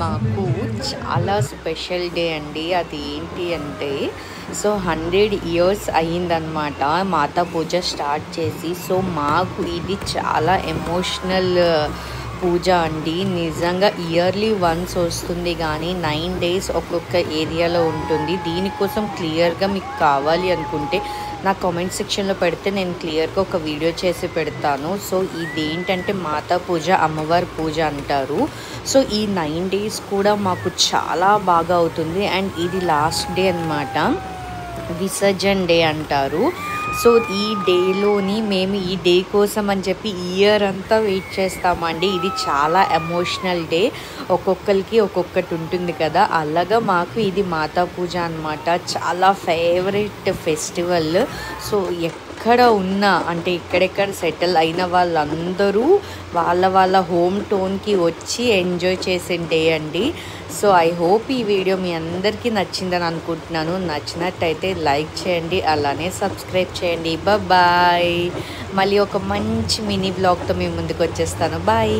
మాకు చాలా special day అండి. అది ఏంటి అంటే సో 100 ఇయర్స్ అయ్యిందనమాట మాతా పూజ స్టార్ట్ చేసి. సో మాకు ఇది చాలా ఎమోషనల్ పూజ అండి. నిజంగా ఇయర్లీ వన్స్ వస్తుంది కానీ 9 డేస్ ఒక్కొక్క ఏరియాలో ఉంటుంది. దీనికోసం క్లియర్గా మీకు కావాలి అనుకుంటే నా కామెంట్ సెక్షన్లో పెడితే నేను క్లియర్గా ఒక వీడియో చేసి పెడతాను. సో ఇదేంటంటే మాతా పూజ, అమ్మవారి పూజ అంటారు. సో ఈ 9 డేస్ కూడా మాకు చాలా బాగా అవుతుంది. అండ్ ఇది లాస్ట్ డే అన్నమాట, విసర్జన్ డే అంటారు. సో ఈ డేలోని మేము ఈ డే కోసం అని చెప్పి ఇయర్ అంతా వెయిట్ చేస్తామండి. ఇది చాలా ఎమోషనల్ డే, ఒక్కొక్కరికి ఒక్కొక్కటి ఉంటుంది కదా, అలాగా మాకు ఇది మాతా పూజ అన్నమాట. చాలా ఫేవరెట్ ఫెస్టివల్. సో ఎక్కడ ఉన్నా అంటే ఎక్కడెక్కడ సెటిల్ అయిన వాళ్ళందరూ వాళ్ళ హోమ్ టౌన్కి వచ్చి ఎంజాయ్ చేసే డే అండి. సో ఐ హోప్ ఈ వీడియో మీ అందరికీ నచ్చిందని అనుకుంటున్నాను. నచ్చినట్టయితే లైక్ చేయండి, అలానే సబ్స్క్రైబ్ చేయండి. బాయ్. మళ్ళీ ఒక మంచి మినీ బ్లాగ్తో మీ ముందుకు వచ్చేస్తాను. బాయ్.